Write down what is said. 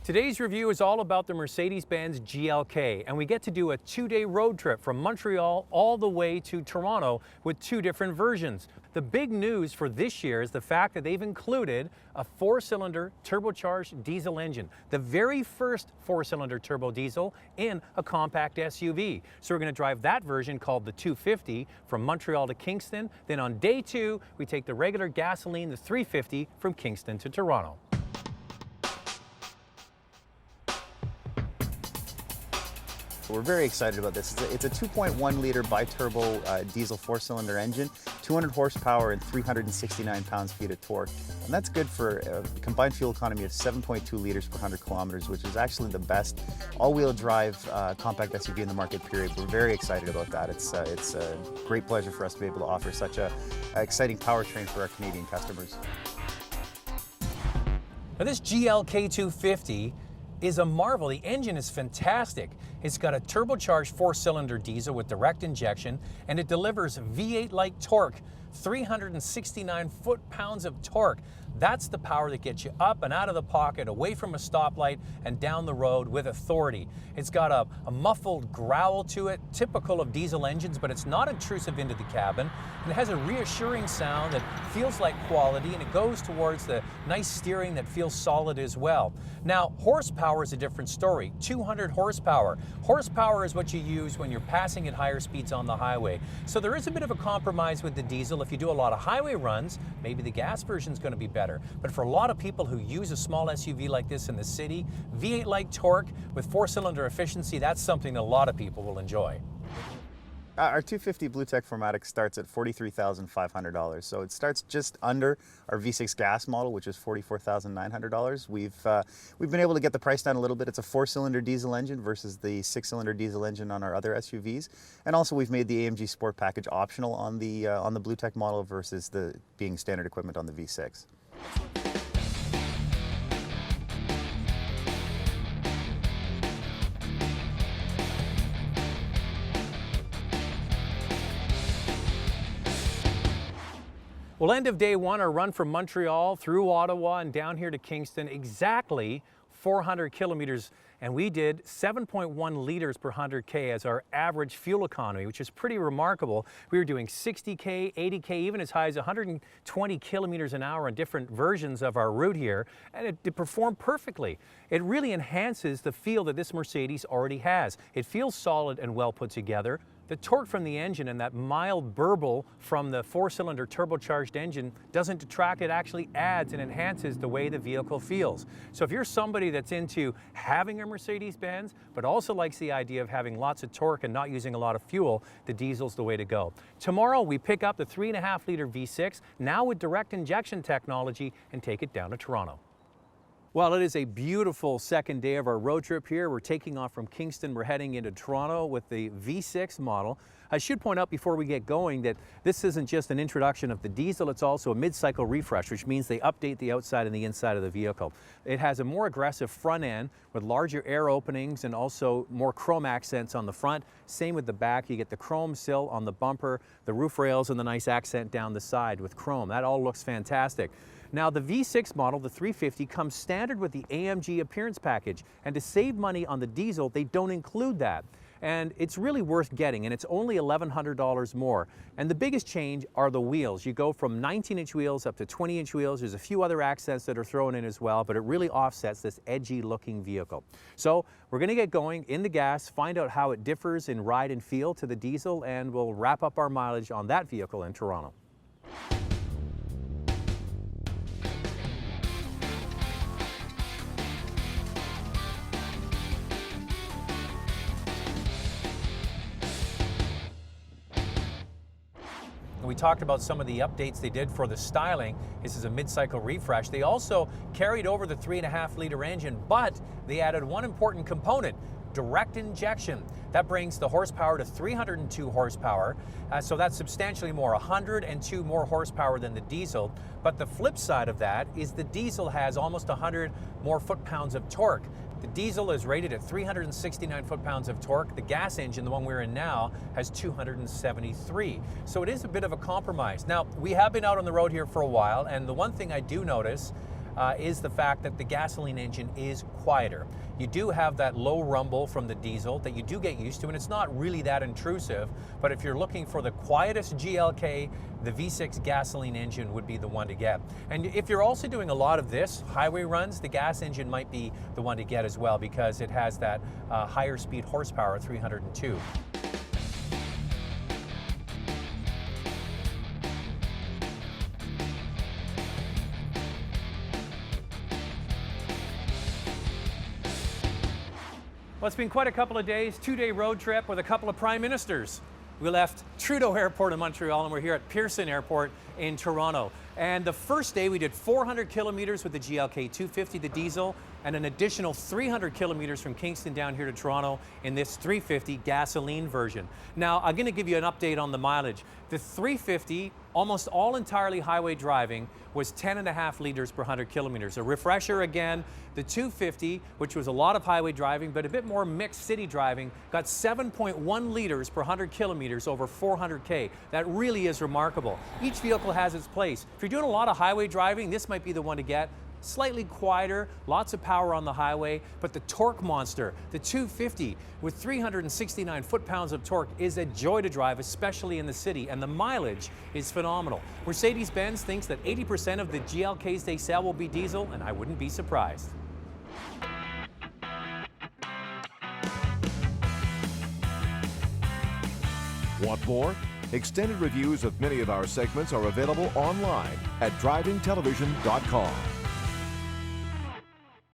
Today's review is all about the Mercedes-Benz GLK, and we get to do a 2-day road trip from Montreal all the way to Toronto with 2 different versions. The big news for this year is the fact that they've included a 4-cylinder turbocharged diesel engine, the very first 4-cylinder turbo diesel in a compact SUV. So we're going to drive that version called the 250 from Montreal to Kingston. Then on day 2, we take the regular gasoline, the 350, from Kingston to Toronto. We're very excited about this. It's a 2.1 liter bi-turbo diesel 4-cylinder engine, 200 horsepower and 369 pounds-feet of torque. And that's good for a combined fuel economy of 7.2 liters per 100 kilometers, which is actually the best all-wheel drive compact SUV in the market, period. We're very excited about that. It's a great pleasure for us to be able to offer such an exciting powertrain for our Canadian customers. Now this GLK 250 is a marvel. The engine is fantastic. It's got a turbocharged 4-cylinder diesel with direct injection, and it delivers V8-like torque, 369 foot-pounds of torque. That's the power that gets you up and out of the pocket, away from a stoplight, and down the road with authority. It's got a muffled growl to it, typical of diesel engines, but it's not intrusive into the cabin. And it has a reassuring sound that feels like quality, and it goes towards the nice steering that feels solid as well. Now, horsepower is a different story. 200 horsepower. Horsepower is what you use when you're passing at higher speeds on the highway. So there is a bit of a compromise with the diesel. If you do a lot of highway runs, maybe the gas version is going to be better. But for a lot of people who use a small SUV like this in the city, V8-like torque with 4-cylinder efficiency, that's something that a lot of people will enjoy. Our 250 BlueTech 4MATIC starts at $43,500, so it starts just under our V6 gas model, which is $44,900. We've been able to get the price down a little bit. It's a 4-cylinder diesel engine versus the 6-cylinder diesel engine on our other SUVs, and also we've made the AMG Sport Package optional on the BlueTech model versus the being standard equipment on the V6. Well, end of day 1, our run from Montreal through Ottawa and down here to Kingston, exactly 400 kilometers, and we did 7.1 liters per 100K as our average fuel economy, which is pretty remarkable. We were doing 60K, 80K, even as high as 120 kilometers an hour on different versions of our route here, and it performed perfectly. It really enhances the feel that this Mercedes already has. It feels solid and well put together. The torque from the engine and that mild burble from the 4-cylinder turbocharged engine doesn't detract, it actually adds and enhances the way the vehicle feels. So if you're somebody that's into having a Mercedes-Benz, but also likes the idea of having lots of torque and not using a lot of fuel, the diesel's the way to go. Tomorrow we pick up the 3.5 liter V6, now with direct injection technology, and take it down to Toronto. Well, it is a beautiful second day of our road trip here. We're taking off from Kingston. We're heading into Toronto with the V6 model. I should point out before we get going that this isn't just an introduction of the diesel, it's also a mid-cycle refresh, which means they update the outside and the inside of the vehicle. It has a more aggressive front end with larger air openings and also more chrome accents on the front. Same with the back. You get the chrome sill on the bumper, the roof rails, and the nice accent down the side with chrome. That all looks fantastic. Now the V6 model, the 350, comes standard with the AMG appearance package, and to save money on the diesel, they don't include that. And it's really worth getting, and it's only $1,100 more. And the biggest change are the wheels. You go from 19-inch wheels up to 20-inch wheels. There's a few other accents that are thrown in as well, but it really offsets this edgy-looking vehicle. So we're going to get going in the gas, find out how it differs in ride and feel to the diesel, and we'll wrap up our mileage on that vehicle in Toronto. We talked about some of the updates they did for the styling. This is a mid-cycle refresh. They also carried over the 3.5 liter engine, but they added one important component: direct injection. That brings the horsepower to 302 horsepower, so that's substantially more, 102 more horsepower than the diesel. But the flip side of that is the diesel has almost 100 more foot-pounds of torque. The diesel is rated at 369 foot-pounds of torque. The gas engine, the one we're in now, has 273. So it is a bit of a compromise. Now, we have been out on the road here for a while, and the one thing I do notice, is the fact that the gasoline engine is quieter. You do have that low rumble from the diesel that you do get used to, and it's not really that intrusive, but if you're looking for the quietest GLK, the V6 gasoline engine would be the one to get. And if you're also doing a lot of this, highway runs, the gas engine might be the one to get as well, because it has that higher speed horsepower, 302. Well, it's been quite a couple of days, 2-day road trip with a couple of prime ministers. We left Trudeau Airport in Montreal and we're here at Pearson Airport in Toronto. And the first day we did 400 kilometers with the GLK 250, the diesel, and an additional 300 kilometers from Kingston down here to Toronto in this 350 gasoline version. Now, I'm going to give you an update on the mileage. The 350, almost all entirely highway driving, was 10.5 liters per 100 kilometers. A refresher again, the 250, which was a lot of highway driving, but a bit more mixed city driving, got 7.1 liters per 100 kilometers over 400K. That really is remarkable. Each vehicle has its place. If you're doing a lot of highway driving, this might be the one to get. Slightly quieter, lots of power on the highway, but the torque monster, the 250 with 369 foot-pounds of torque, is a joy to drive, especially in the city, and the mileage is phenomenal. Mercedes-Benz thinks that 80% of the GLKs they sell will be diesel, and I wouldn't be surprised. Want more? Extended reviews of many of our segments are available online at drivingtelevision.com.